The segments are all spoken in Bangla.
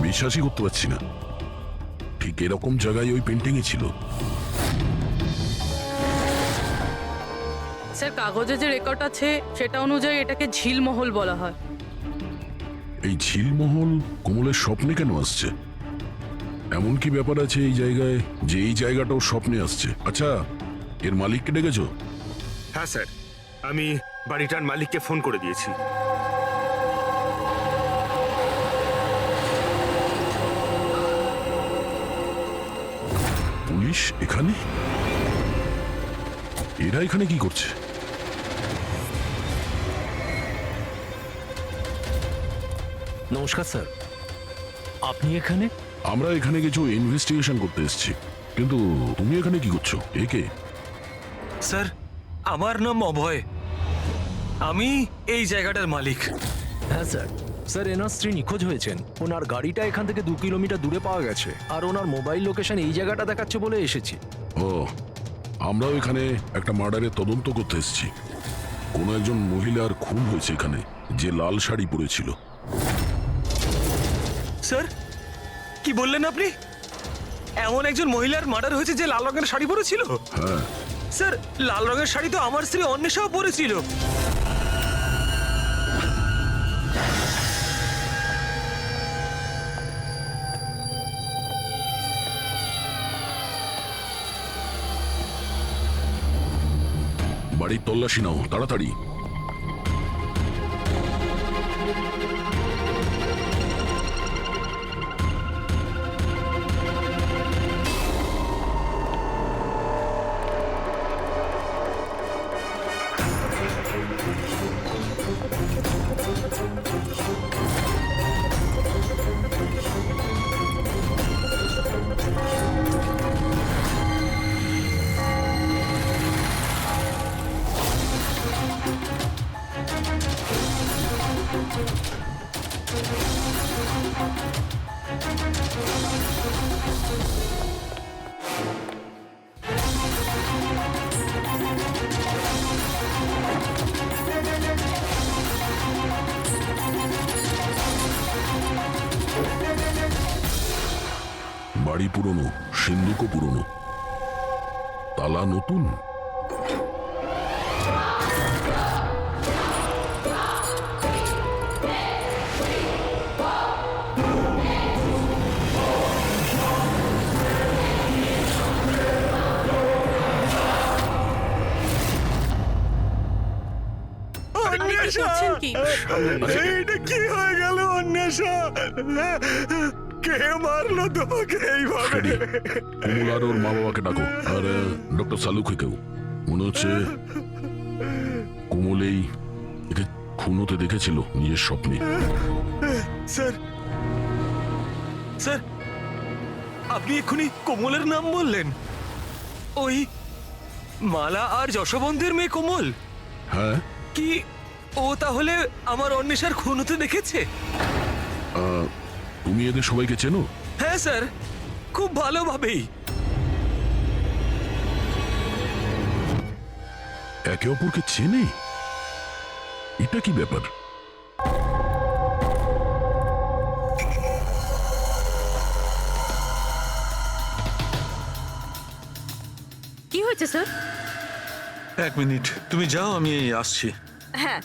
বিশ্বাসই করতে পারছি না, ঠিক এরকম জায়গায় ওই পেন্টিংই ছিল। স্যার, কাগজে যে রেকর্ড আছে সেটা অনুযায়ী এটাকে ঝিলমহল বলা হয়। এই ঝিলমহল কমলের স্বপ্নে কেন আসছে? এমন কি ব্যাপার আছে এই জায়গায় যে এই জায়গাটাও স্বপ্নে আসছে? আচ্ছা, এর মালিককে ডেকেছো? হ্যাঁ স্যার, আমি বাড়িটার মালিককে ফোন করে দিয়েছি। পুলিশ এখানে? এরা এখানে কি করছে? নমস্কার স্যার, আপনি এখানে? আমরা এখানে কিছু ইনভেস্টিগেশন করতে এসেছি, কিন্তু তুমি এখানে কি করছো? একে? স্যার, আমার নাম অভয়, আমি এই জায়গাটার মালিক। হ্যাঁ স্যার। স্যার, এনার স্ত্রী নিখোঁজ হয়েছেন। ওনার গাড়িটা এখান থেকে 2 কিলোমিটার দূরে পাওয়া গেছে, আর ওনার মোবাইল লোকেশন এই জায়গাটা দেখাচ্ছে বলে এসেছি। ও, আমরাও এখানে একটা মার্ডারের তদন্ত করতে এসেছি। কোনো একজন মহিলার খুন হয়েছে এখানে, যে লাল শাড়ি পরেছিল। স্যার, কি বললেন আপনি? এমন একজন মহিলার মার্ডার হয়েছে যে লাল রঙের শাড়ি পরেছিল? হ্যাঁ। স্যার, লাল রঙের শাড়ি তো আমার স্ত্রী অন্বেষাও পরেছিল। বাড়ির তল্লাশি নাও তাড়াতাড়ি। বাড়ি পুরনো, সিন্ধুকও পুরনো, তালা নতুন। আরে, কি করছেন কি? এইটা কি হয়ে গেল অন্বেষা? কে মারলো তোমাকে এইভাবে? ফ্রেডি, কমল আর ওর মা বাবাকে ডাকো, আর ডক্টর সালুকেও। মনে হচ্ছে কমল একে খুন হতে দেখেছিল নিজের স্বপ্নে। স্যার, স্যার, আপনি এক্ষুনি কোমলের নাম বললেন? ওই মালা আর যশবন্তের মেয়ে কোমল? হ্যাঁ। কি ও তাহলে আমার অন্বেষার খুন হতে দেখেছে? তুমি এদের সবাইকে চেনো? হ্যাঁ স্যার, খুব ভালোভাবেই। একে অপরকে চেনে? এটা কি ব্যাপার? কি হয়েছে স্যার? 1 মিনিট, তুমি যাও, আমি এই আসছি। হ্যাঁ।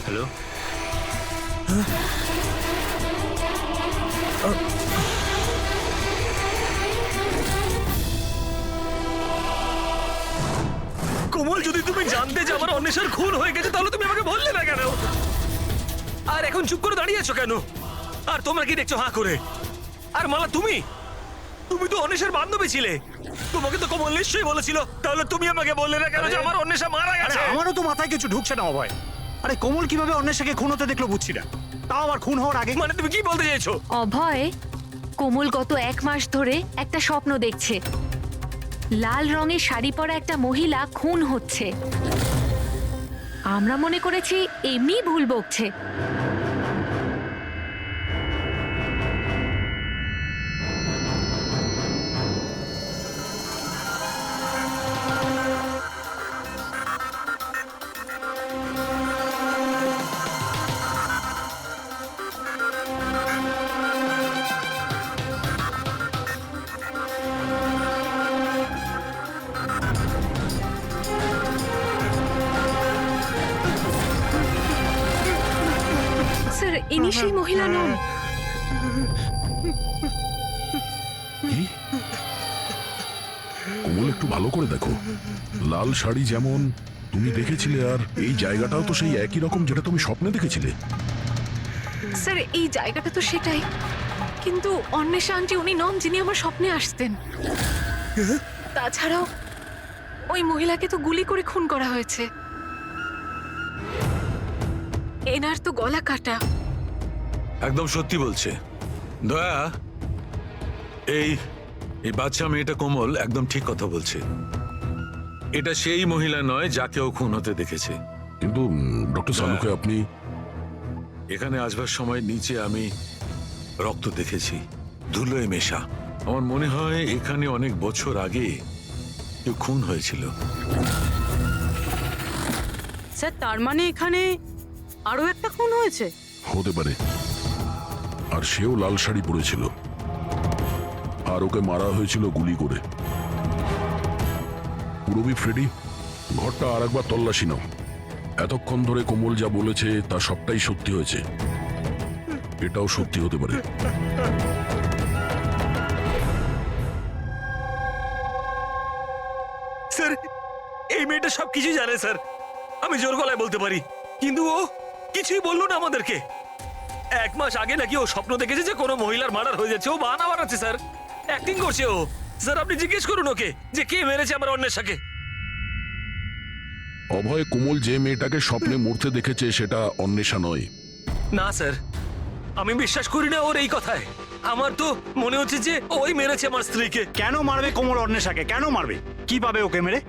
হ্যালো? কোমল, যদি তুমি জানতে যে আমার অন্বেষার খুন হয়ে গেছে তাহলে তুমি আমাকে বললে না কেন? আর এখন চুপ করে দাঁড়িয়ে আছো কেন? আর তোমরা কি দেখছো হাঁ করে? আর মালা, তুমি তো অন্বেষার বান্ধবী ছিলে। তোমাকে তো কোমল নিশ্চয়ই বলেছিল, তাহলে তুমি আমাকে বললে না কেন যে আমার অন্বেষা মারা আরে গেছে? আমারও তো মাথায় কিছু ঢুকছে না অভয়। আরে কোমল কিভাবে অন্বেষাকে খুন হতে দেখলো বুঝছি না, তাও আবার খুন হওয়ার আগে। মানে তুমি কি বলতে চাইছো? অভয়, কোমল গত 1 মাস ধরে একটা স্বপ্ন দেখছে। লাল রঙের শাড়ি পরা একটা মহিলা খুন হচ্ছে। আমরা মনে করেছি এমনি ভুল বকছে। স্যার, ইনি সেই মহিলা নন। কি? কোমল, একটু ভালো করে দেখো। লাল শাড়ি যেমন তুমি দেখেছিলে, আর এই জায়গাটাও তো সেই একই রকম যেটা তুমি স্বপ্নে দেখেছিলে। স্যার, এই জায়গাটা তো সেটাই, কিন্তু অন্বেষা আন্টি উনি নন যিনি আমার স্বপ্নে আসতেন। তাছাড়াও ওই মহিলাকে তো গুলি করে খুন করা হয়েছে। এনার তো গলা কাটা। একদম সত্যি বলছে দয়া। এই এই বাচ্চা মেয়েটা কোমল একদম ঠিক কথা বলছে। এটা সেই মহিলা নয় যাকে ও খুন হতে দেখেছে। কিন্তু ডক্টর সালুকে আপনি এখানে আসবার সময় নিচে আমি রক্ত দেখেছি, ধুলোয় মেশা। আমার মনে হয় এখানে অনেক বছর আগে কেউ খুন হয়েছিল। স্যার, তার মানে এখানে আরো একটা খুন হয়েছে? হতে পারে। আর সেও লাল শাড়ি পরেছিল, আর ওকে মারা হয়েছিল গুলি করে। পুরবি, ফ্রেডি, ঘরটা আর একবার তল্লাশি নাও। এতক্ষণ ধরে কোমল যা বলেছে তা সবটাই সত্যি হয়েছে। এটাও সত্যি হতে পারে। স্যার, এই মেয়েটা সবকিছু জানে স্যার, আমি জোর গলায় বলতে পারি। কিন্তু ও কিছুই বললো না আমাদেরকে। 1 মাস আগে নাকি ও স্বপ্ন দেখেছে যে কোনো মহিলার মার্ডার হয়ে যাচ্ছে। ও বাহানা বানাচ্ছে স্যার, অ্যাক্টিং করছে ও। স্যার, আপনি জিজ্ঞেস করুন ওকে যে কে মেরেছে আমার অন্বেষাকে। অভয়, কোমল যে মেয়েটাকে স্বপ্নে মরতে দেখেছে সেটা অন্বেষা নয়। না স্যার, আমি বিশ্বাস করি না ওর এই কথায়। আমার তো মনে হচ্ছে যে ওই মেরেছে আমার স্ত্রীকে। কেন মারবে কোমল অন্বেষাকে? কেন মারবে? কি পাবে ওকে মেরে?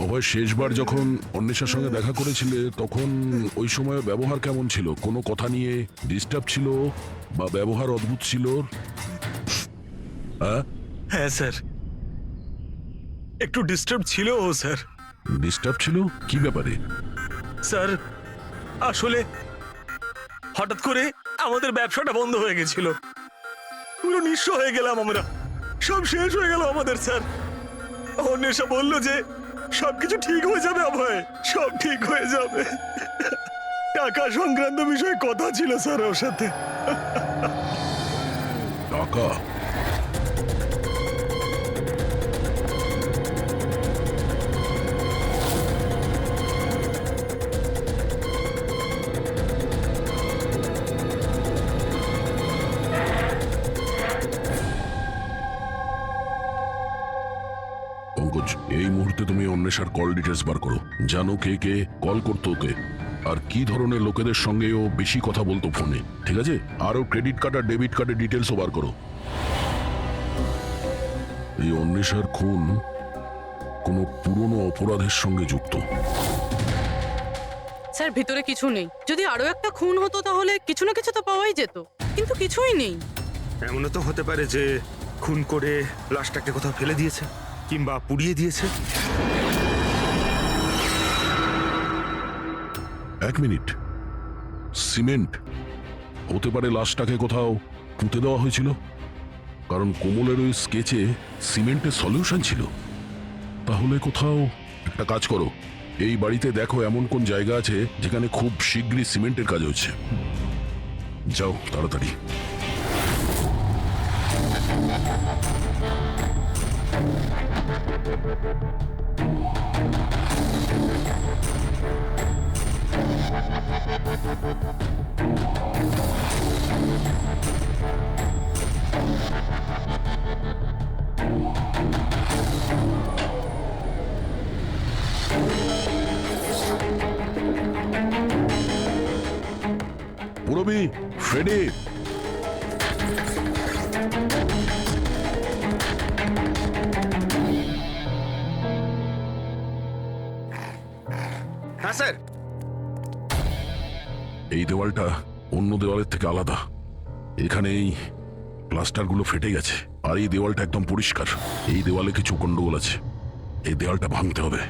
অভয়, শেষবার যখন অন্বেষার সঙ্গে দেখা করেছিলে তখন ওই সময় ব্যবহার কেমন ছিল? কোনো কথা নিয়ে ডিস্টার্ব ছিল বা ব্যবহার অদ্ভুত ছিল? হ্যাঁ, হ্যাঁ স্যার, একটু ডিস্টার্ব ছিল ও স্যার। ডিস্টার্ব ছিল? কি ব্যাপারে? স্যার, আসলে হঠাৎ করে আমাদের ব্যবসাটা বন্ধ হয়ে গেছিল। পুরো নিঃস্ব হয়ে গেলাম আমরা, সব শেষ হয়ে গেল আমাদের স্যার। অন্বেষা বলল যে সবকিছু ঠিক হয়ে যাবে অভয়, সব ঠিক হয়ে যাবে। টাকা সংক্রান্ত বিষয়ে কথা ছিল স্যার ওর সাথে। টাকা? পঙ্কজ, এই মুহূর্তে তুমি অন্বেষার কল ডিটেলস বার করো। জানো কে কে কল করতো ওকে, আর কি ধরনের লোকেদের সঙ্গে ও বেশি কথা বলতো ফোনে, ঠিক আছে? আরও ক্রেডিট কার্ড আর ডেবিট কার্ডের ডিটেলসও বার করো। এই অন্বেষার খুন কোনো পুরনো অপরাধের সঙ্গে যুক্ত। স্যার, ভিতরে কিছু নেই। যদি আরো একটা খুন হতো তাহলে কিছু না কিছু তো পাওয়াই যেত, কিন্তু কিছুই নেই। এমনও তো হতে পারে যে খুন করে লাশটাকে কোথাও ফেলে দিয়েছে কিংবা পুড়িয়ে দিয়েছে। 1 মিনিট, সিমেন্ট হতে পারে লাশটাকে কোথাও পুঁতে দেওয়া হয়েছিল, কারণ কোমলের ওই স্কেচে সিমেন্টের সলিউশন ছিল। তাহলে কোথাও একটা কাজ করো, এই বাড়িতে দেখো এমন কোন জায়গা আছে যেখানে খুব শীঘ্রই সিমেন্টের কাজ হচ্ছে। যাও তাড়াতাড়ি। পুরবি, ফ্রেডি, হ্যাঁ স্যার। এই দেওয়ালটা অন্য দেওয়ালের থেকে আলাদা। এখানে এই প্লাস্টারগুলো ফেটে গেছে, আর এই দেওয়ালটা একদম পরিষ্কার। এই দেওয়ালে কিছু গন্ডগোল আছে, এই দেওয়ালটা ভাঙতে হবে।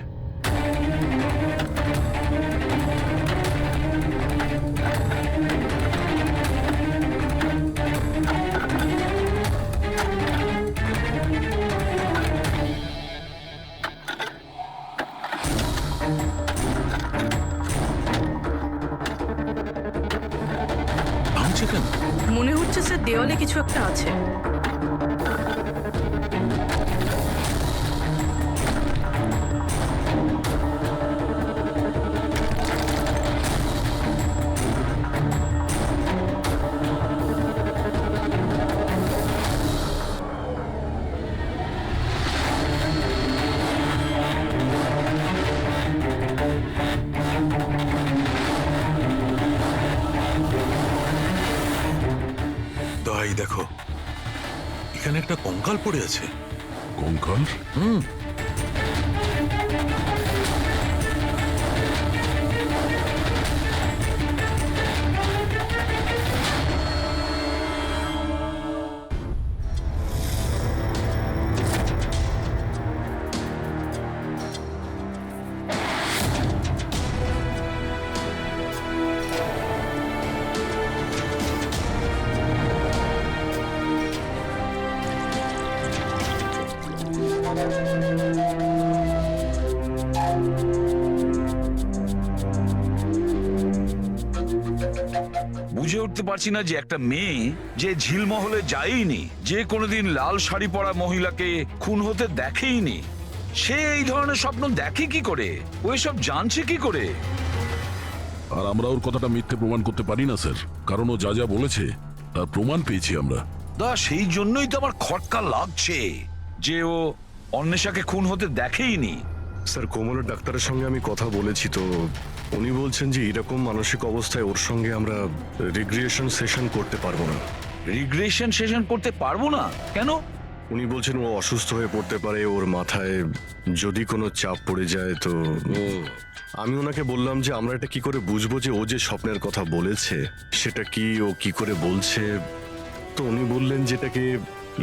ভাঙছে কেন? মনে হচ্ছে স্যার দেওয়ালে কিছু একটা আছে। দয়াই দেখো, এখানে একটা কঙ্কাল পড়ে আছে। কঙ্কাল? বুঝে উঠতে পারছি না যে একটা মেয়ে যে ঝিলমহলে যায়নি, যে কোনোদিন লাল শাড়ি পরা মহিলাকে খুন হতে দেখেইনি, সে এই ধরনের স্বপ্ন দেখে কি করে? ও এসব জানছে কি করে? আর আমরা ওর কথাটা মিথ্যে প্রমাণ করতে পারি না স্যার, কারণ ও যা যা বলেছে তার প্রমাণ পেয়েছি আমরা। সেই জন্যই তো আমার খটকা লাগছে যে ও অন্বেষাকে খুন হতে দেখেইনি। স্যার, কোমলের ডাক্তারের সঙ্গে আমি কথা বলেছি, তো উনি বলছেন যে এরকম মানসিক অবস্থায় ওর সঙ্গে আমরা রিগ্রিয়েশন সেশন করতে পারবো না। রিগ্রেশন সেশন করতে পারবো না কেন? উনি বলছেন ও অসুস্থ হয়ে পড়তে পারে, ওর মাথায় যদি কোনো চাপ পড়ে যায় তো। আমি ওনাকে বললাম যে আমরা এটা কি করে বুঝবো যে ও যে স্বপ্নের কথা বলেছে সেটা কি, ও কি করে বলছে। তো উনি বললেন যেটাকে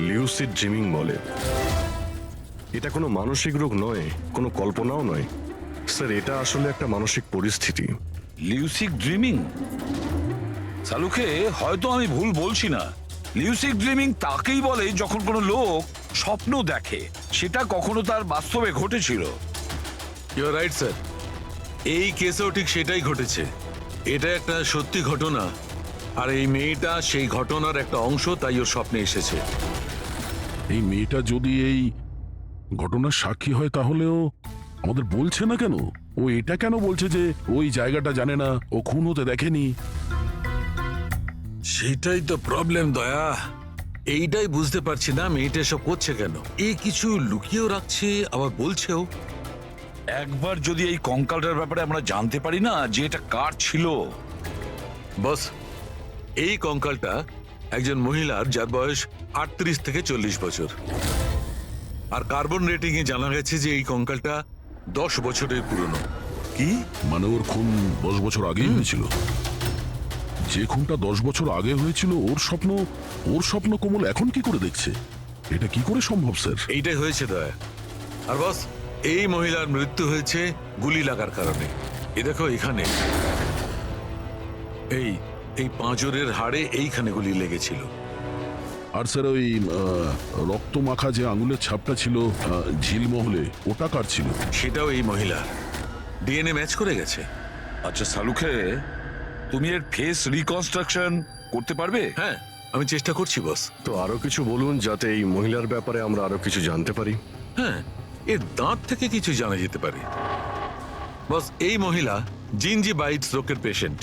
লিউসিড ড্রিমিং বলে। এটা কোনো মানসিক রোগ নয়, কোনো কল্পনাও নয় স্যার, এটা আসলে একটা মানসিক পরিস্থিতি। লিউসিড ড্রিমিং? সালুকে হয়তো আমি ভুল বলছি না। লিউসিড ড্রিমিং তাকেই বলে যখন কোনো লোক স্বপ্ন দেখে, সেটা কখনো তার বাস্তবে ঘটেছিল। ইউ আর রাইট স্যার, এই কেসেও ঠিক সেটাই ঘটেছে। এটা একটা সত্যি ঘটনা, আর এই মেয়েটা সেই ঘটনার একটা অংশ, তাই ওর স্বপ্নে এসেছে। এই মেয়েটা যদি এই ঘটনার সাক্ষী হয় তাহলেও আমাদের বলছে না কেন? ও এটা কেন বলছে যে ওই জায়গাটা জানে না, ও খুন হতে দেখেনি? সেটাই তো প্রবলেম দয়া, এইটাই বুঝতে পারছি না মেয়েটা এসব করছে কেন। এই কিছু লুকিয়েও রাখছে, আবার বলছেও। একবার যদি এই কঙ্কালটার ব্যাপারে আমরা জানতে পারি না যে এটা কার ছিল। বস, এই কঙ্কালটা একজন মহিলার, যার বয়স 38 থেকে 40 বছর। আর কার্বন রেটিং এ জানা গেছে যে এই কঙ্কালটা 10 বছরের পুরনো। কি মানে ওর খুন 10 বছর আগেই হয়েছিল? যে খুনটা 10 বছর আগে হয়েছিল ওর স্বপ্ন কোমল এখন কি করে দেখছে? এটা কি করে সম্ভব স্যার? এইটাই হয়েছে দয়া। আর বস, এই মহিলার মৃত্যু হয়েছে গুলি লাগার কারণে। এ দেখো এখানে, এই পাঁজরের হাড়ে এইখানে গুলি লেগেছিল। আর স্যার ওই রক্ত মাখা যে আঙুলের ছাপটা ছিল ঝিলমহলে, ওটা কার ছিল? সেটাও এই মহিলার। ডিএনএ ম্যাচ করে গেছে। আচ্ছা সালুকে, তুমি এর ফেস রিকনস্ট্রাকশন করতে পারবে? হ্যাঁ, আমি চেষ্টা করছি বস। তো আরো কিছু বলুন যাতে এই মহিলার ব্যাপারে আমরা আরো কিছু জানতে পারি। হ্যাঁ, এর দাঁত থেকে কিছু জানা যেতে পারে। বস, এই মহিলা জিঞ্জিভাইটিস রোগের পেশেন্ট।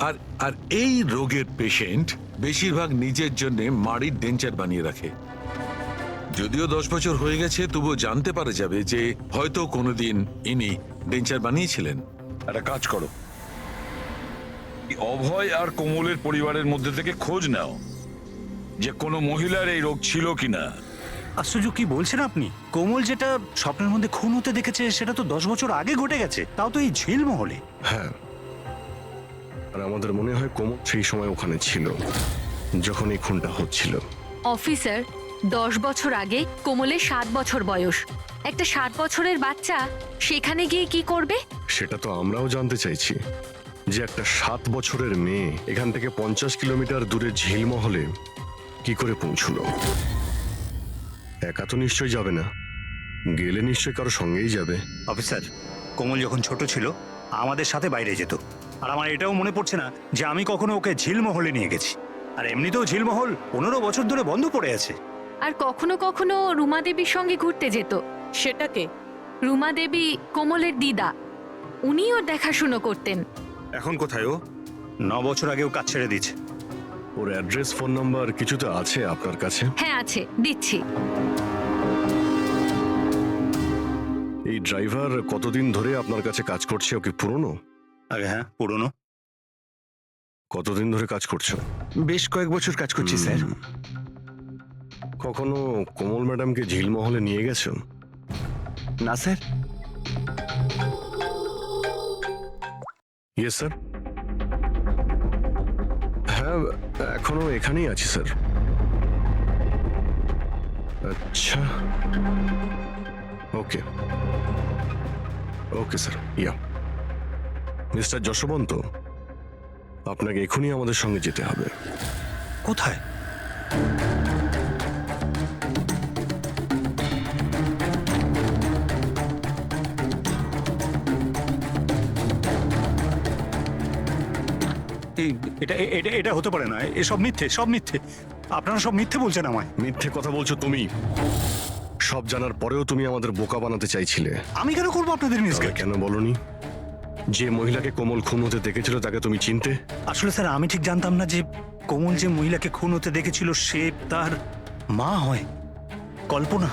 আর আর এই রোগের পেশেন্ট বেশিরভাগ নিজের জন্য মাড়ির ডেঞ্চার বানিয়ে রাখে। যদিও 10 বছর হয়ে গেছে, তবুও জানতে পারা যাবে যে হয়তো কোনোদিন ইনি ডেঞ্চার বানিয়েছিলেন। একটা কাজ করো, এই অভয় আর কোমলের পরিবারের মধ্যে থেকে খোঁজ নাও যে কোনো মহিলার এই রোগ ছিল কিনা। আশ্চর্য, কি বলছেন আপনি? কোমল যেটা স্বপ্নের মধ্যে খুন হতে দেখেছে সেটা তো 10 বছর আগে ঘটে গেছে, তাও তো এই ঝিলমহলে। হ্যাঁ, আর আমাদের মনে হয় কোমল সেই সময় ওখানে ছিল যখন এই খুনটা হচ্ছিল। অফিসার, 10 বছর আগে কোমলের 7 বছর বয়স। একটা 7 বছরের বাচ্চা সেখানে গিয়ে কি করবে? সেটা তো আমরাও জানতে চাইছি যে একটা 7 বছরের মেয়ে এখান থেকে 50 কিলোমিটার দূরে ঝিলমহলে কি করে পৌঁছলো। একা তো নিশ্চয়ই যাবে না, গেলে নিশ্চয়ই কারো সঙ্গেই যাবে। অফিসার, কোমল যখন ছোট ছিল আমাদের সাথে বাইরে যেত, আর আমার এটাও মনে পড়ছে না যে আমি কখনো ওকে ঝিলমহলে নিয়ে গেছি। আর এমনিতেও ঝিলমহল 15 বছর ধরে বন্ধ পড়ে আছে। আর কখনো কখনো রুমা দেবীর সঙ্গে ঘুরতে যেত। সেটাকে রুমা দেবী কোমলের দিদা, উনি ওর দেখাশুনো করতেন। এখন কোথায় ও? 9 বছর আগেও কাজ ছেড়ে দিয়েছে। ওর অ্যাড্রেস, ফোন নাম্বার কিছু তো আছে আপনার কাছে? হ্যাঁ আছে, দিচ্ছি। এই ড্রাইভার কতদিন ধরে আপনার কাছে কাজ করছে? ওকে পুরনো? আগে হ্যাঁ, পুরনো। কতদিন ধরে কাজ করছো? বেশ কয়েক বছর কাজ করছি স্যার। কখনো কোমল ম্যাডামকে ঝিলমহলে নিয়ে গেছো? না স্যার। Yes sir. হ্যাঁ, এখনো এখানেই আছি স্যার। আচ্ছা, ওকে ওকে স্যার। ইয়া মিস্টার যশবন্ত, আপনাকে এখনই আমাদের সঙ্গে যেতে হবে। কোথায়? এটা এটা এটা হতে পারে না, এসব মিথ্যে, সব মিথ্যে। আপনারা সব মিথ্যে বলছেন আমায়। মিথ্যে কথা বলছো তুমি। সব জানার পরেও তুমি আমাদের বোকা বানাতে চাইছিলে। আমি কেন করবো আপনাদের তাহলে মিসগাইড? কেন বলনি যে মহিলাকে কোমল খুন হতে দেখেছিল তাকে তুমি চিনতে? আসলে স্যার, আমি ঠিক জানতাম না যে কোমল যে মহিলাকে খুন হতে দেখেছিল সে তার মা হয়, কল্পনা।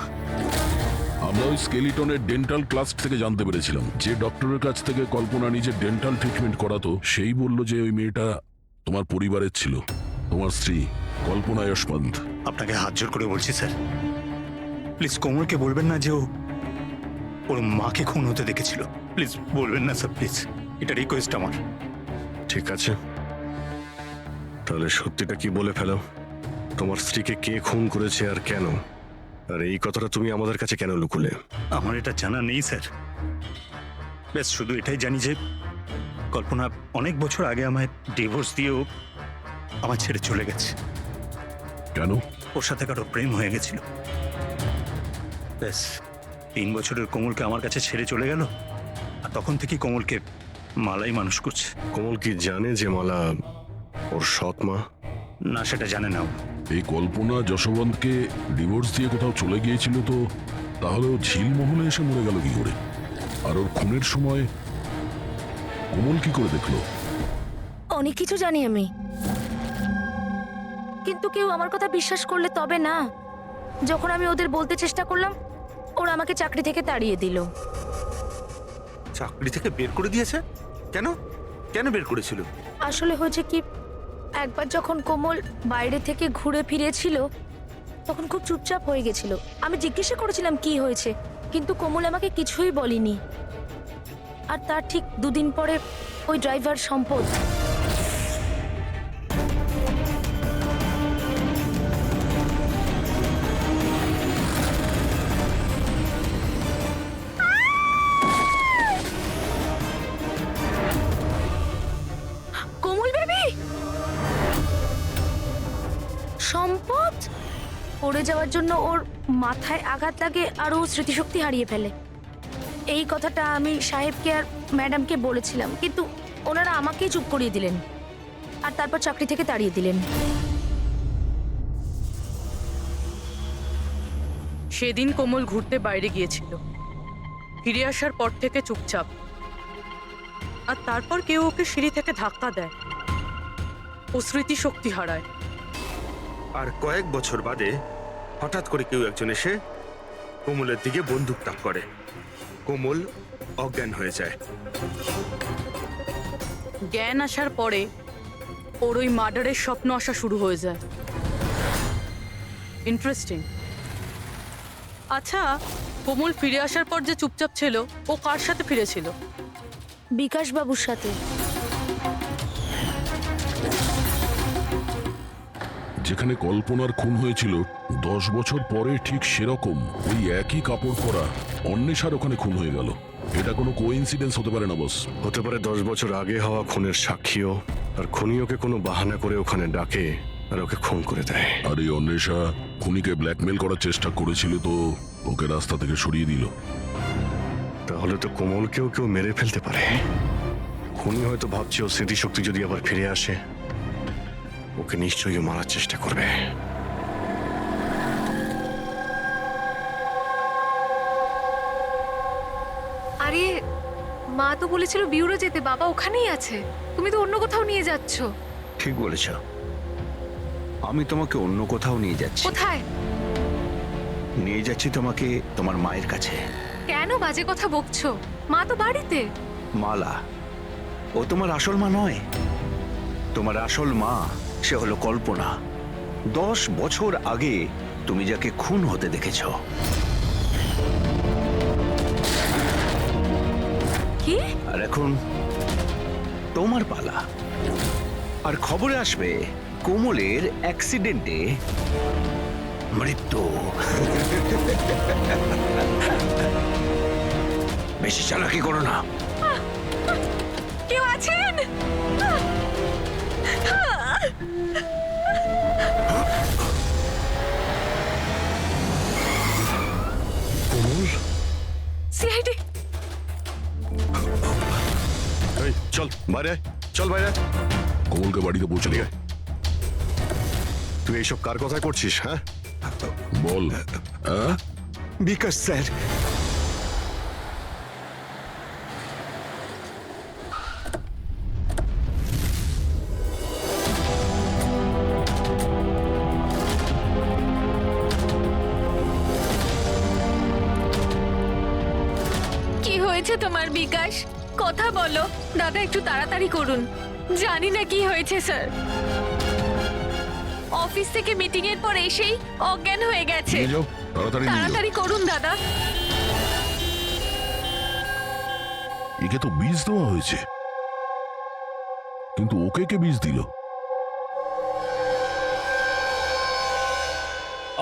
আমরা ওই স্কেলিটনের ডেন্টাল ক্লাস থেকে জানতে পেরেছিলাম যে ডক্টরের কাছ থেকে কল্পনা নিজের ডেন্টাল ট্রিটমেন্ট করাতো, সেই বলল যে ওই মেয়েটা তোমার পরিবারের ছিল, তোমার স্ত্রী কল্পনা যশবন্ত। আপনাকে হাত জোর করে বলছি স্যার, প্লিজ কোমলকে বলবেন না যে ওর মাকে খুন হতে দেখেছিল। প্লিজ বলবেন না স্যার, প্লিজ, এটা রিকোয়েস্ট আমার। ঠিক আছে, তাহলে সত্যিটা কি বলে ফেলো। তোমার স্ত্রীকে কে খুন করেছে আর কেন? আর এই কথাটা তুমি আমাদের কাছে কেন লুকুলে? আমার এটা জানা নেই স্যার। ব্যাস শুধু এটাই জানি যে কল্পনা অনেক বছর আগে আমায় ডিভোর্স দিয়েও আমার ছেড়ে চলে গেছে। কেন? ওর সাথে কারো প্রেম হয়ে গেছিল। ব্যাস 3 বছরের কোমলকে আমার কাছে ছেড়ে চলে গেল, আর তখন থেকেই কোমলকে মালাই মানুষ করছে। কোমল কি জানে যে মালা ওর সৎ মা? না, সেটা জানে না ও। এই কল্পনা যশবন্তকে ডিভোর্স দিয়ে কোথাও চলে গিয়েছিল, তো তাহলে ও ঝিলমহলে এসে মরে গেল কি করে? আর ওর খুনের সময় কোমল কি করে দেখলো? অনেক কিছু জানি আমি, কিন্তু কেউ আমার কথা বিশ্বাস করলে তবে না। যখন আমি ওদের বলতে চেষ্টা করলাম, ওরা আমাকে চাকরি থেকে তাড়িয়ে দিল। চাকরি থেকে বের করে দিয়েছে? কেন? কেন বের করেছিল? আসলে হয়েছে কি, একবার যখন কোমল বাইরে থেকে ঘুরে ফিরেছিল তখন খুব চুপচাপ হয়ে গেছিল। আমি জিজ্ঞাসা করেছিলাম কি হয়েছে, কিন্তু কোমল আমাকে কিছুই বলেনি। আর তার ঠিক 2 দিন পরে ওই ড্রাইভার সম্পদ সম্পদ পড়ে যাওয়ার জন্য ওর মাথায় আঘাত লাগে আর ও স্মৃতিশক্তি হারিয়ে ফেলে। এই কথাটা আমি সাহেবকে আর ম্যাডামকে বলেছিলাম, কিন্তু ওনারা আমাকেই চুপ করিয়ে দিলেন আর তারপর চাকরি থেকে তাড়িয়ে দিলেন। সেদিন কোমল ঘুরতে বাইরে গিয়েছিল, ফিরে আসার পর থেকে চুপচাপ। আর তারপর কেউ ওকে সিঁড়ি থেকে ধাক্কা দেয়, ও স্মৃতিশক্তি হারায়। আর কয়েক বছর বাদে হঠাৎ করে কেউ একজন এসে কোমলের দিকে বন্দুক তাক করে। কোমল অজ্ঞান হয়ে যায়। জ্ঞান আসার পরে ওর ওই মার্ডারের স্বপ্ন আসা শুরু হয়ে যায়। ইন্টারেস্টিং। আচ্ছা, কোমল ফিরে আসার পর যে চুপচাপ ছিল, ও কার সাথে ফিরেছিল? বিকাশ বাবুর সাথে। যেখানে কল্পনার খুন হয়েছিল 10 বছর পরে ঠিক সেরকম ওই একই কাপড় পরা অন্বেষার ওখানে খুন হয়ে গেল। এটা কোনো কোইন্সিডেন্স হতে পারে না বস। হতে পারে 10 বছর আগে হওয়া খুনের সাক্ষীও, আর খুনি ওকে কোনো বাহানা করে ওখানে ডাকে আর ওকে খুন করে দেয়। আর এই অন্বেষা খুনিকে ব্ল্যাকমেল করার চেষ্টা করেছিল, তো ওকে রাস্তা থেকে সরিয়ে দিল। তাহলে তো কোমলকেও কেউ মেরে ফেলতে পারে। খুনি হয়তো ভাবছে ও স্মৃতিশক্তি যদি আবার ফিরে আসে, ওকে নিশ্চয়ই ও মারার চেষ্টা করবে। আরে মা তো বলেছিল বিউরো যেতে, বাবা ওখানেই আছে। তুমি তো অন্য কোথাও নিয়ে যাচ্ছ। ঠিক বলেছ, আমি তোমাকে অন্য কোথাও নিয়ে যাচ্ছি। কোথায় নিয়ে যাচ্ছি তোমাকে তোমার মায়ের কাছে। কেন বাজে কথা বকছো? মা তো বাড়িতে। মালা, ও তোমার আসল মা নয়। তোমার আসল মা সে হলো কল্পনা। 10 বছর আগে তুমি যাকে খুন হতে দেখেছ। কি? আর এখন তোমার পালা। আর খবরে আসবে কোমলের অ্যাক্সিডেন্টে মৃত্যু। বেশি চালাকি করো না। কেউ আছেন? কোমল, সিআইডি। এই চল বাইরে আয়, চল বাইরে আয়। কোমলকে বাড়িতে পৌঁছে দিয়ে তুই এইসব কার কথায় করছিস? হ্যাঁ বল। হ্যাঁ, বিকাশ স্যার। কি হয়েছে তোমার বিকাশ? কথা বলো দাদা, একটু তাড়াতাড়ি করুন। জানি না কি হয়েছে স্যার। অফিস থেকে মিটিং এর পর এসেই অজ্ঞান হয়ে গেছে। নিয়ে যাও, তাড়াতাড়ি নিয়ে যাও। তাড়াতাড়ি করুন দাদা। একে তো বীজ দেওয়া হয়েছে, কিন্তু ওকে কে বীজ দিল?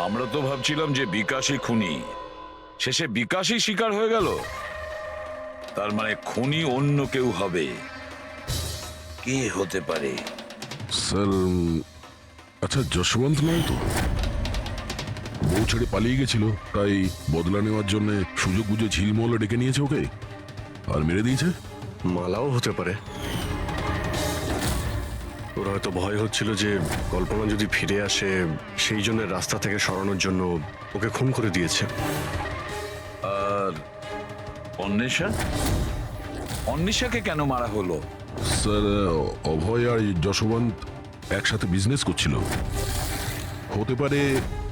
আমরা তো ভাবছিলাম যে বিকাশই খুনি, শেষে বিকাশই শিকার হয়ে গেল। তার মানে খুনি অন্য কেউ হবে। কে হতে পারে? স্যার, আচ্ছা যশবন্ত নয় তো? বউ ছেড়ে পালিয়ে গেছিল, তাই বদলা নেওয়ার জন্য সুযোগ বুঝে ঝিলমহলে ডেকে নিয়েছে ওকে আর মেরে দিয়েছে। মালাও হতে পারে। ওর হয়তো ভয় হচ্ছিল যে কল্পনা যদি ফিরে আসে, সেই জন্য রাস্তা থেকে সরানোর জন্য ওকে খুন করে দিয়েছে। আর অন্বেষা? অন্বেষাকে কেন মারা হলো? স্যার, অভয় আর যশবন্ত একসাথে বিজনেস করছিল। হতে পারে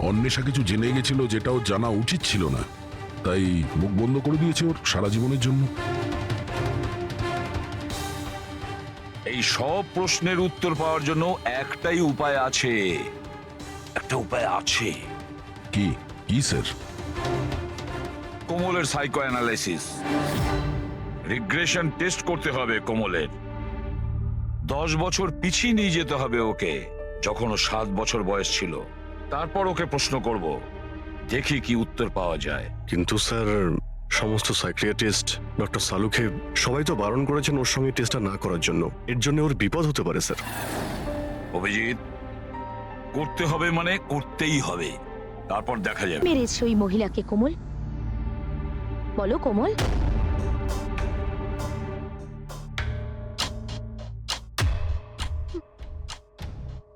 অন্বেষা কিছু জেনে গেছিল যেটা ওর জানা উচিত ছিল না, তাই মুখ বন্ধ করে দিয়েছে ওর সারা জীবনের জন্য। এই সব প্রশ্নের উত্তর পাওয়ার জন্য একটাই উপায় আছে। একটা উপায় আছে। কি কি স্যার? কোমলের সাইকো অ্যানালাইসিস, রিগ্রেশন টেস্ট করতে হবে কোমলের। 10 বছর পিছিয়ে নিয়ে যেতে হবে ওকে, যখন ও 7 বছর বয়স ছিল। তারপর ওকে প্রশ্ন করব, দেখি কি উত্তর পাওয়া যায়। কিন্তু স্যার, সমস্ত সাইকিয়াট্রিস্ট, ডক্টর সালুকে সবাই তো বারণ করেছেন ওর সঙ্গে টেস্টটা না করার জন্য। এর জন্য ওর বিপদ হতে পারে স্যার। অভিজিৎ, করতে হবে মানে করতেই হবে, তারপর দেখা যাবে। মেরেছে ওই মহিলাকে কোমল? বলো কোমল।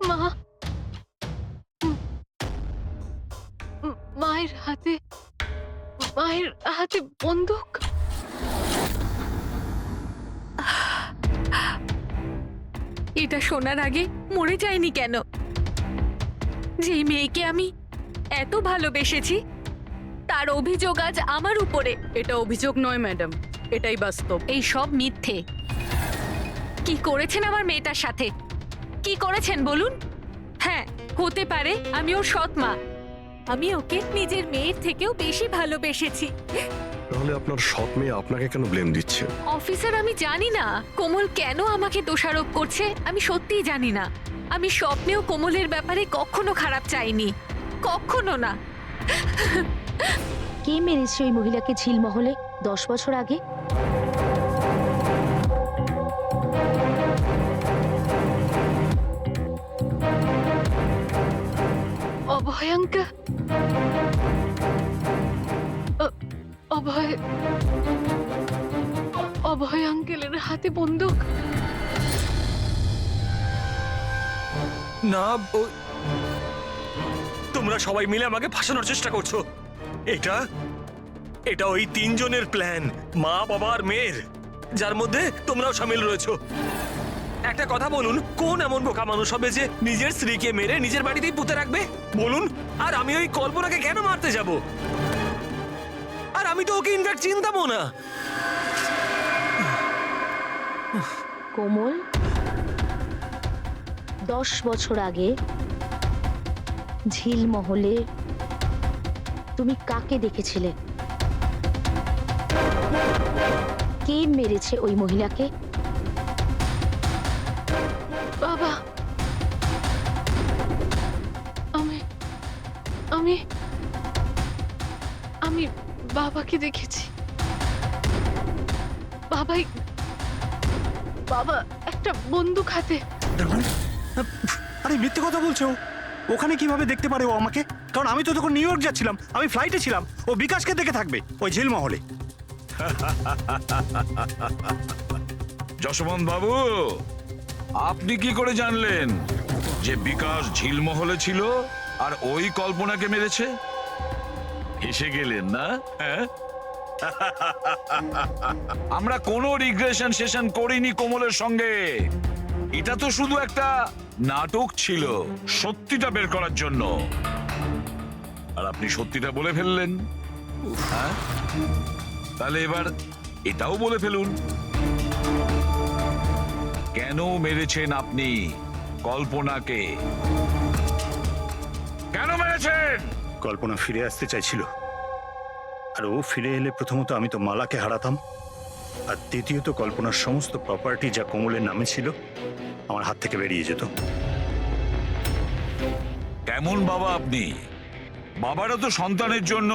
মা, মায়ের হাতে মায়ের হাতে বন্দুক। এটা শোনার আগে মরে যায়নি কেন? যেই মেয়েকে আমি এত ভালোবেসেছি তার অভিযোগ আজ আমার উপরে। এটা অভিযোগ নয় ম্যাডাম, এটাই বাস্তব। এই সব মিথ্যে। কি করেছেন আমার মেয়েটার সাথে? কি করেছেন বলুন? হ্যাঁ, হতে পারে আমি ওর সৎ মা, আমি ওকে নিজের মেয়ের থেকেও বেশি ভালোবেসেছি। তাহলে আপনার সৎ মেয়ে আপনাকে কেন ব্লেম দিচ্ছে? অফিসার, আমি জানি না কোমল কেন আমাকে দোষারোপ করছে। আমি সত্যিই জানি না। আমি স্বপ্নেও কোমলের ব্যাপারে কখনো খারাপ চাইনি, কখনো না। কে মেরেছে ওই মহিলাকে ঝিলমহলে 10 বছর আগে? অভয়ঙ্কা, অভয় আঙ্কেলের হাতে বন্দুক। না, তোমরা সবাই মিলে আমাকে ফাঁসানোর চেষ্টা করছো। এটা এটা ওই তিনজনের প্ল্যান, মা, বাবা আর মেয়ের, যার মধ্যে তোমরাও সামিল রয়েছো। একটা কথা বলুন, কোন এমন বোকা মানুষ হবে যে নিজের স্ত্রীকে মেরে নিজের বাড়িতেই পুঁতে রাখবে বলুন? আর আমি ওই কল্পনাকে কেন মারতে যাব? আর আমি তো ওকে ইনফ্যাক্ট চিনতামও না। কোমল 10 বছর আগে ঝিলমহলে তুমি কাকে দেখেছিলে? কে মেরেছে ওই মহিলাকে? বাবা, আমি আমি বাবাকে দেখেছি। বাবা একটা বন্দুক হাতে। আরে মিথ্যে কথা বলছো। ওখানে কিভাবে দেখতে পারে ও আমাকে? কারণ আমি তো তখন নিউ ইয়র্ক যাচ্ছিলাম, আমি ফ্লাইটে ছিলাম। ও বিকাশকে দেখে থাকবে ওই ঝিলমহলে। যশবন্ত বাবু, আপনি কি করে জানলেন যে বিকাশ ঝিলমহলে ছিল আর ওই কল্পনাকে মেরেছে? হেসে গেলেন না? হ্যাঁ, আমরা কোনো রিগ্রেশন সেশন করিনি কোমলের সঙ্গে। এটা তো শুধু একটা নাটক ছিল সত্যিটা বের করার জন্য। আর আপনি সত্যিটা বলে ফেললেন। হ্যাঁ, তাহলে এবার এটাও বলে ফেলুন, কেন মেরেছেন আপনি কল্পনাকে? কেন মেরেছেন? কল্পনা ফিরে আসতে চাইছিল, আর ও ফিরে এলে প্রথমত আমি তো মালাকে হারাতাম, আর দ্বিতীয়ত কল্পনার সমস্ত প্রপার্টি যা কোমলের নামে ছিল আমার হাত থেকে বেরিয়ে যেত। কেমন বাবা আপনি? বাবারা তো সন্তানের জন্য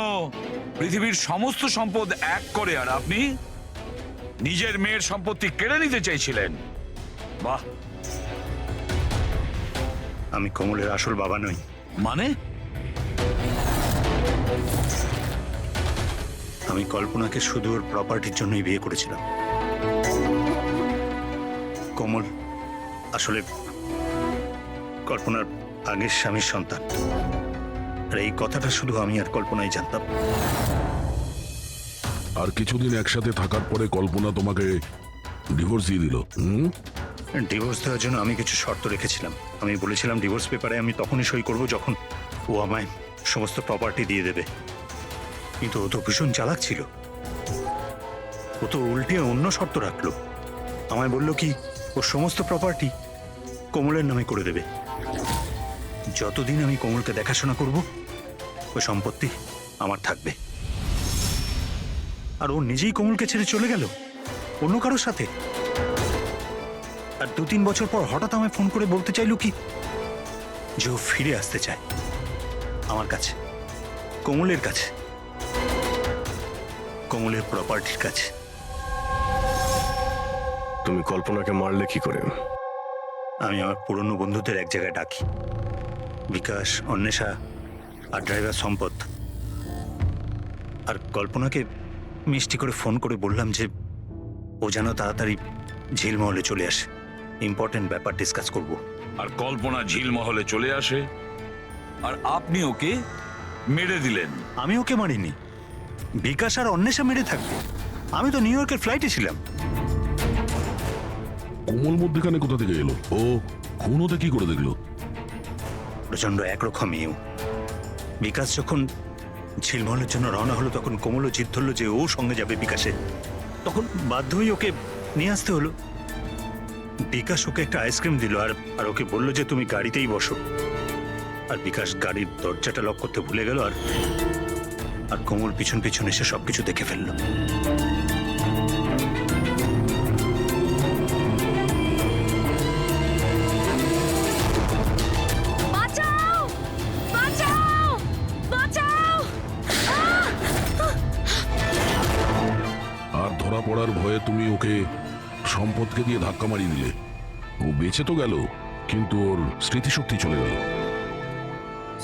পৃথিবীর সমস্ত সম্পদ এক করে, আর আপনি নিজের মেয়ের সম্পত্তি কেড়ে নিতে চাইছিলেন। বাহ! আমি কোমলের আসল বাবা নই। মানে? আমি কল্পনাকে শুধু ওর প্রপার্টির জন্যই বিয়ে করেছিলাম। কোমল আসলে কল্পনার আগের স্বামীর সন্তান, আর এই কথাটা শুধু আমি আর কল্পনাই জানতাম। আর কিছুদিন একসাথে থাকার পরে কল্পনা তোমাকে ডিভোর্স দিয়ে দিল। ডিভোর্স দেওয়ার জন্য আমি কিছু শর্ত রেখেছিলাম। আমি বলেছিলাম ডিভোর্স পেপারে আমি তখনই সই করব যখন ও আমায় সমস্ত প্রপার্টি দিয়ে দেবে। কিন্তু ও তো ভীষণ চালাক ছিল। ও তো উল্টে অন্য শর্ত রাখলো। আমায় বলল কি ওর সমস্ত প্রপার্টি কোমলের নামে করে দেবে। যতদিন আমি কোমলকে দেখাশোনা করব ওই সম্পত্তি আমার থাকবে। আর ও নিজেই কোমলকে ছেড়ে চলে গেল অন্য কারোর সাথে। আর 2-3 বছর পর হঠাৎ আমায় ফোন করে বলতে চাইলো কি যে ও ফিরে আসতে চায় আমার কাছে, কোমলের কাছে, কোমলের প্রপার্টির কাছে। তুমি কল্পনাকে মারলে কি করে? আমি আমার পুরনো বন্ধুদের এক জায়গায় ডাকি, বিকাশ, অন্বেষা আর ড্রাইভার সম্পদ। আর কল্পনাকে মিষ্টি করে ফোন করে বললাম যে ও যেন তাড়াতাড়ি ঝিলমহলে চলে আসে, ইম্পর্টেন্ট ব্যাপার ডিসকাস করব। আর কল্পনা ঝিলমহলে চলে আসে, আর আপনি ওকে মেরে দিলেন। আমি ওকে মারিনি, বিকাশ আর অন্বেষা মেরে থাকবে? আমি তো নিউ ইয়র্কের ফ্লাইটে ছিলাম। কোমল মধ্যখানে কোথা থেকে এলো? ও খুন হতে কি করে দেখলো? প্রচন্ড একরকমই। বিকাশ যখন ঝিলমহলের জন্য রওনা হলো তখন কোমলও জিদ ধরলো যে ও সঙ্গে যাবে বিকাশে। তখন বাধ্য হয়ে ওকে নিয়ে আসতে হলো। বিকাশ ওকে একটা আইসক্রিম দিল আর ওকে বললো যে তুমি গাড়িতেই বসো। আর বিকাশ গাড়ির দরজাটা লক করতে ভুলে গেল আর কোমল পিছন পিছন এসে সবকিছু দেখে ফেললো। বাঁচাও! বাঁচাও! বাঁচাও! আর ধরা পড়ার ভয়ে তুমি ওকে সম্পদকে দিয়ে ধাক্কা মারিয়ে দিলে। ও বেঁচে তো গেল, কিন্তু ওর স্মৃতিশক্তি চলে গেল।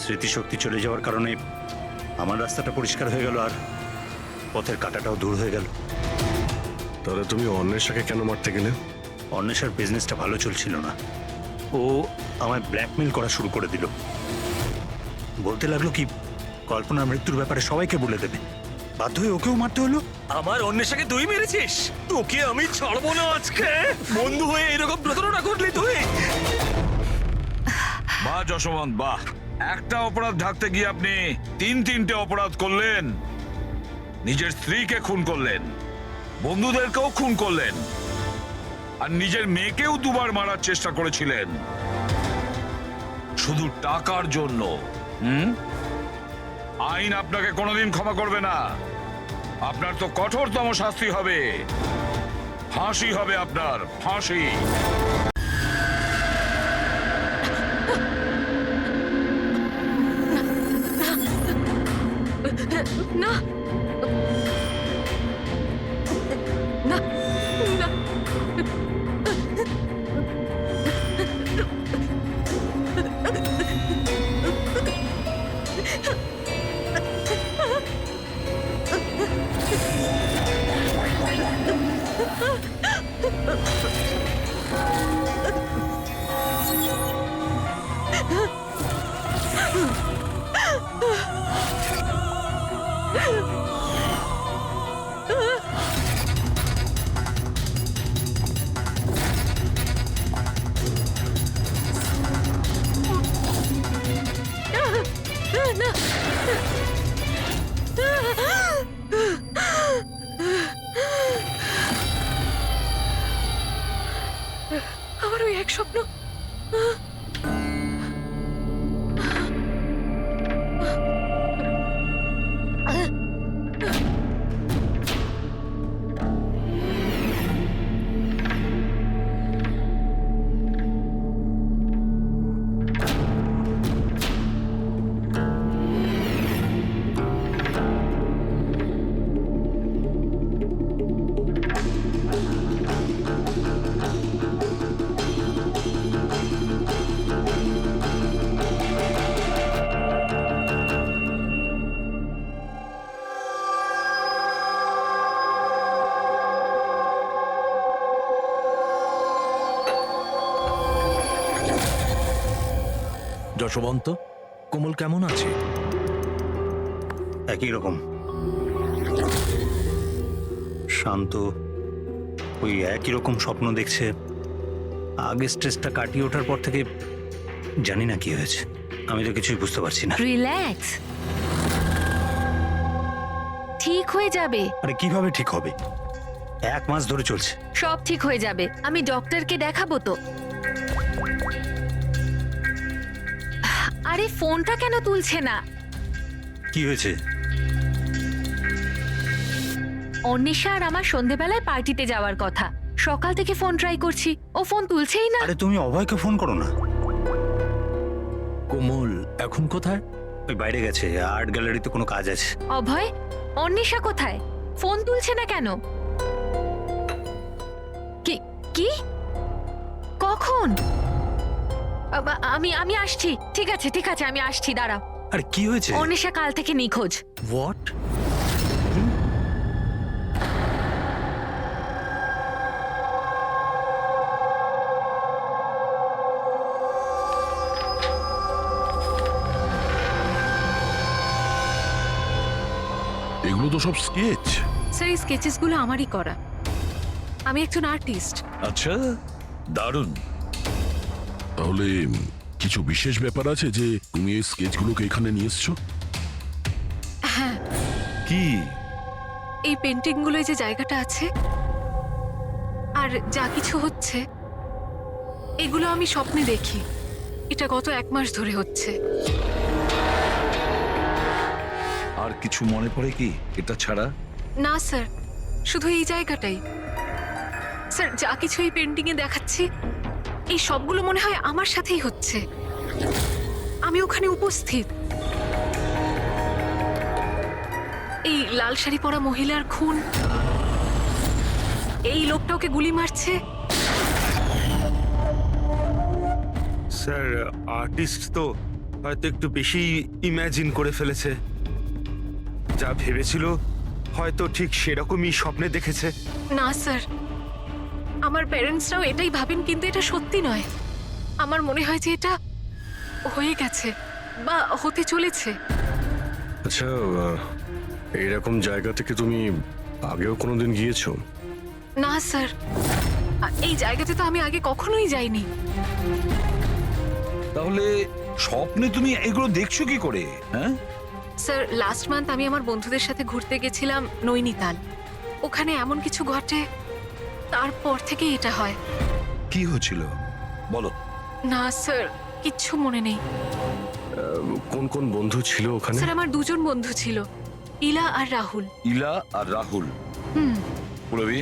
স্মৃতিশক্তি চলে যাওয়ার কারণে আমার রাস্তাটা পরিষ্কার হয়ে গেল আর পথের কাঁটাটাও দূর হয়ে গেল। তাহলে তুমি অন্বেষাকে কেন মারতে গেলে? অন্বেষার বিজনেসটা ভালো চলছিল না। ও আমায় ব্ল্যাকমেল করা শুরু করে দিল। বলতে লাগলো কি কল্পনার মৃত্যুর ব্যাপারে সবাইকে বলে দেবে। বাধ্য হয়ে ওকেও মারতে হলো। আমার অন্বেষাকে তুই মেরেছিস? তোকে আমি ছাড়বো না আজকে। বন্ধু হয়ে এরকম প্রতারণা করলি তুই? বাহ যশবন্ত বাহ, একটা অপরাধ ঢাকতে গিয়ে আপনি তিনটে অপরাধ করলেন। নিজের স্ত্রীকে খুন করলেন, বন্ধুদেরকেও খুন করলেন, আর নিজের মেয়েকেও দুবার মারার চেষ্টা করেছিলেন শুধু টাকার জন্য। আইন আপনাকে কোনোদিন ক্ষমা করবে না। আপনার তো কঠোরতম শাস্তি হবে, ফাঁসি হবে আপনার, ফাঁসি। না না না আমার ওই এক স্বপ্ন। যশবন্ত, কোমল কেমন আছে? একই রকম শান্ত, ওই একই রকম স্বপ্ন দেখছে। আগে স্ট্রেসটা কাটিয়ে ওঠার পর থেকে জানি না কি হয়েছে। আমি তো কিছুই বুঝতে পারছি না। রিল্যাক্স, ঠিক হয়ে যাবে। আরে কিভাবে ঠিক হবে? 1 মাস ধরে চলছে। সব ঠিক হয়ে যাবে। আমি ডক্টরকে দেখাবো তো। আরে ফোনটা কেন তুলছে না? কি হয়েছে? অন্বেষা আর আমার সন্ধেবেলায় পার্টিতে যাওয়ার কথা। সকাল থেকে ফোন ট্রাই করছি, ও ফোন তুলছেই না। আরে তুমি অভয়কে ফোন করো না। কোমল এখন কোথায়? ওই বাইরে গেছে, আর্ট গ্যালারিতে কোনো কাজ আছে। অভয়, অন্বেষা কোথায়? ফোন তুলছে না কেন? কি কি কখন? আমি আসছি। ঠিক আছে ঠিক আছে, আমি আসছি, দাঁড়াও। আরে কি হয়েছে? অন্বেষা কাল থেকে নিখোঁজ। হোয়াট? এগুলো তো সব স্কেচ। স্যার এই স্কেচেসগুলো আমারই করা। আমি একজন আর্টিস্ট। আচ্ছা, দারুণ। তাহলে কিছু বিশেষ ব্যাপার আছে যে তুমি এই স্কেচগুলোকে এখানে নিয়ে এসছো? হ্যাঁ, কি? এই পেন্টিংগুলোয় যে জায়গাটা আছে আর যা কিছু হচ্ছে এগুলো আমি স্বপ্নে দেখি। এটা গত 1 মাস ধরে হচ্ছে। আর কিছু মনে পড়ে কি এটা ছাড়া? না স্যার, শুধু এই জায়গাটাই। স্যার যা কিছু এই পেন্টিংয়ে দেখাচ্ছি এই সবগুলো মনে হয় আমার সাথেই হচ্ছে। আমি ওখানে উপস্থিত। এই লাল শাড়ি পরা মহিলার খুন, এই লোকটা ওকে গুলি মারছে। স্যার, আর্টিস্ট তো হয়তো একটু বেশি ইমাজিন করে ফেলেছে। যা ভেবেছিল হয়তো ঠিক সেরকমই স্বপ্নে দেখেছে। না স্যার, আমার প্যারেন্টসরাও এটাই ভাবেন, কিন্তু এটা সত্যি নয়। আমার মনে হয় যে এটা হয়ে গেছে বা হতে চলেছে। আচ্ছা, এইরকম জায়গা থেকে তুমি আগেও কোনোদিন গিয়েছো? না স্যার, এই জায়গাতে তো আমি আগে কখনোই যাইনি। তাহলে স্বপ্নে তুমি এগুলো দেখছো কি করে? হ্যাঁ স্যার, লাস্ট মান্থ আমি আমার বন্ধুদের সাথে ঘুরতে গেছিলাম নৈনিতাল। ওখানে এমন কিছু ঘটে, তারপর থেকে এটা হয়। কি হয়েছিল বলো? না স্যার, কিচ্ছু মনে নেই। কোন কোন বন্ধু ছিল ওখানে? স্যার আমার 2 জন বন্ধু ছিল, ইলা আর রাহুল। ইলা আর রাহুল? হুম। পুরবি,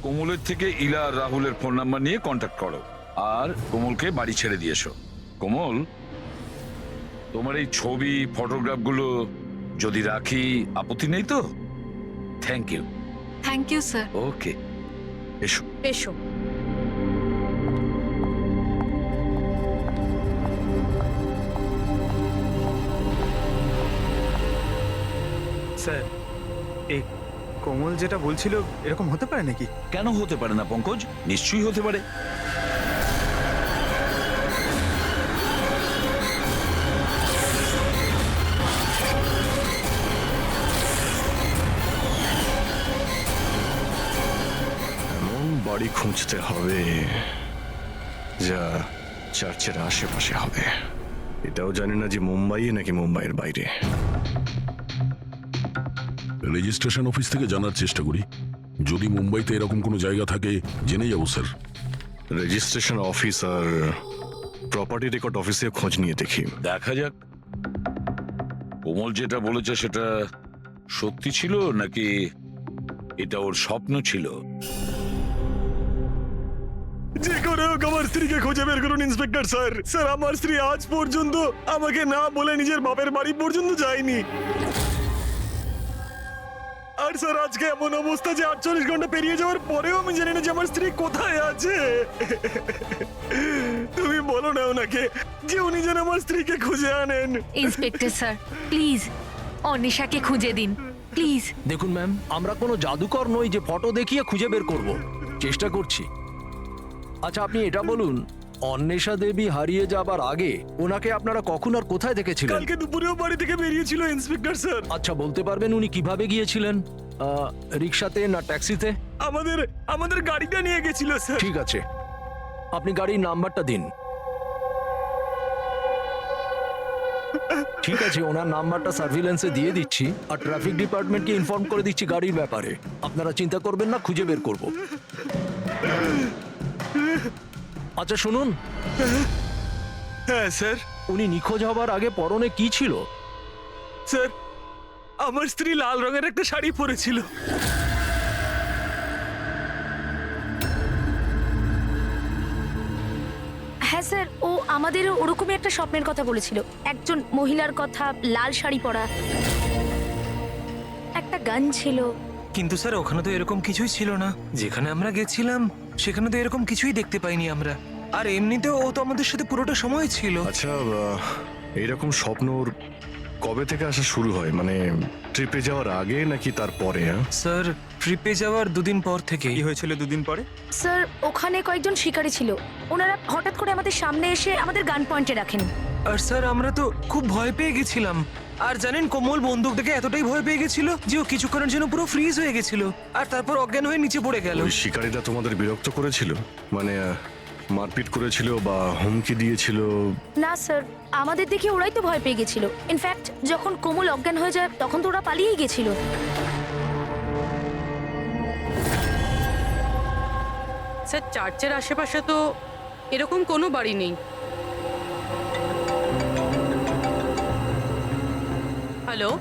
কোমলের থেকে ইলা আর রাহুলের ফোন নাম্বার নিয়ে কন্ট্যাক্ট করো আর কোমলকে বাড়ি ছেড়ে দিয়ে এসো। কোমল, তোমার এই ছবি ফটোগ্রাফগুলো যদি রাখি আপত্তি নেই তো? Thank you. Thank you sir. Okay, এসো। এসো। স্যার, এই কোমল যেটা বলছিল এরকম হতে পারে নাকি? কেন হতে পারে না পঙ্কজ? নিশ্চয়ই হতে পারে। এমন বাড়ি খুঁজতে হবে যা চার্চের আশেপাশে হবে। এটাও জানি না যে মুম্বাইয়ে নাকি মুম্বাইয়ের বাইরে। রেজিস্ট্রেশন অফিস থেকে জানার চেষ্টা করি, যদি মুম্বাইতে এরকম কোনো জায়গা থাকে জেনে যাবো স্যার। রেজিস্ট্রেশন অফিস আর প্রপার্টি রেকর্ড অফিসে খোঁজ নিয়ে দেখি। দেখা যাক কোমল যেটা বলেছে সেটা সত্যি ছিল নাকি এটা ওর স্বপ্ন ছিল। যে করে হোক আমার স্ত্রীকে খুঁজে বের করুন ইন্সপেক্টর স্যার। স্যার, আমার স্ত্রী আজ পর্যন্ত আমাকে না বলে নিজের বাপের বাড়ি পর্যন্ত যায়নি। আর স্যার আজকে এমন অবস্থা যে 48 ঘন্টা পেরিয়ে যাওয়ার পরেও আমি জানি না যে আমার স্ত্রী কোথায় আছে। তুমি বলো না ওনাকে যে উনি যেন আমার স্ত্রীকে খুঁজে আনেন। ইন্সপেক্টর স্যার, প্লিজ অনিশাকে খুঁজে দিন প্লিজ। দেখুন ম্যাম, আমরা কোনো জাদুকর নই যে ফটো দেখিয়ে খুঁজে বের করব। চেষ্টা করছি। আচ্ছা আপনি এটা বলুন, অন্বেষা দেবী হারিয়ে যাবার আগে ওনাকে আপনারা কখন আর কোথায় দেখেছিলেন? কালকে দুপুরেও বাড়ি থেকে বেরিয়েছিল ইন্সপেক্টর স্যার। আচ্ছা বলতে পারবেন উনি কিভাবে গিয়েছিলেন? রিক্সাতে না ট্যাক্সিতে? আমাদের গাড়িটা নিয়ে গেছিল স্যার। ঠিক আছে, আপনি গাড়ির নাম্বারটা দিন। ঠিক আছে, ওনার নাম্বারটা সার্ভিলেন্সে দিয়ে দিচ্ছি আর ট্রাফিক ডিপার্টমেন্টকে ইনফর্ম করে দিচ্ছি গাড়ির ব্যাপারে। আপনারা চিন্তা করবেন না, খুঁজে বের করব। আচ্ছা শুনুন। হ্যাঁ স্যার। উনি নিখোঁজ হবার আগে পরনে কি ছিল? স্যার, আমার স্ত্রী লাল রঙের একটা শাড়ি পরেছিল। হ্যাঁ স্যার, ও আমাদেরও ওরকমই একটা স্বপ্নের কথা বলেছিল। একজন মহিলার কথা, লাল শাড়ি পরা, একটা গান ছিল। কিন্তু স্যার ওখানে তো এরকম কিছুই ছিল না। যেখানে আমরা গেছিলাম সেখানে তো এরকম কিছুই দেখতে পাইনি আমরা। আর এমনিতেও ও তো আমাদের সাথে পুরোটা সময় ছিল। আচ্ছা, এইরকম স্বপ্ন ওর কবে থেকে আসা শুরু হয়? মানে ট্রিপে যাওয়ার আগে নাকি তারপরে? স্যার, ট্রিপে যাওয়ার 2 দিন পর থেকে। কি হয়েছিল 2 দিন পরে? স্যার, ওখানে কয়েকজন শিকারী ছিল। ওনারা হঠাৎ করে আমাদের সামনে এসে আমাদের গান পয়েন্টে রাখেন। আর স্যার আমরা তো খুব ভয় পেয়ে গেছিলাম। আর জানেন কোমল বন্দুক দেখে এতটাই ভয় পেয়ে গেছিল যে ও কিছুক্ষণের জন্য পুরো ফ্রিজ হয়ে গেছিল আর তারপর অজ্ঞান হয়ে নিচে পড়ে গেল। ওই শিকারীরা তোমাদের বিরক্ত করেছিল, মানে মারপিট করেছিল বা হুমকি দিয়েছিল? না স্যার, আমাদের দেখে ওরাই তো ভয় পেয়ে গেছিল। ইনফ্যাক্ট যখন কোমল অজ্ঞান হয়ে যায় তখন তো ওরা পালিয়েই গেছিল। স্যার, চার্চের আশেপাশে তো এরকম কোনো বাড়ি নেই। হ্যালো,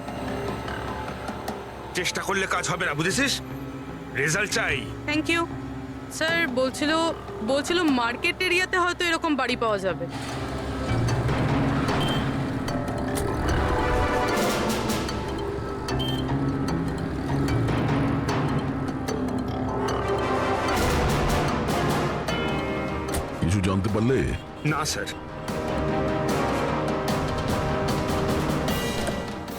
চেষ্টা করলে কাজ হবে না, বুঝেছিস? রেজাল্ট চাই। Thank you. স্যার বলছিল মার্কেট এরিয়াতে হয়তো এরকম বাড়ি পাওয়া যাবে। কিছু জানতে পারলে? না স্যার।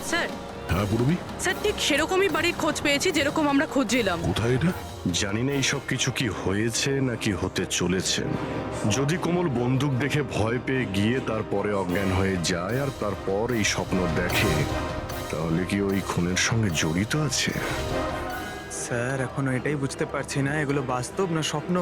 স্যার, হ্যাঁ পূরবী, স্যার ঠিক সেরকমই বাড়ির খোঁজ পেয়েছি যেরকম আমরা খুঁজছিলাম। কোথায় এটা? জানি না এইসব কিছু কি হয়েছে নাকি হতে চলেছে। যদি কোমল বন্দুক দেখে ভয় পেয়ে গিয়ে তারপরে অজ্ঞান হয়ে যায় আর তারপর এই স্বপ্ন দেখে, তাহলে কি ওই খুনের সঙ্গে জড়িত আছে? স্যার এখনো এটাই বুঝতে পারছি না এগুলো বাস্তব না স্বপ্ন।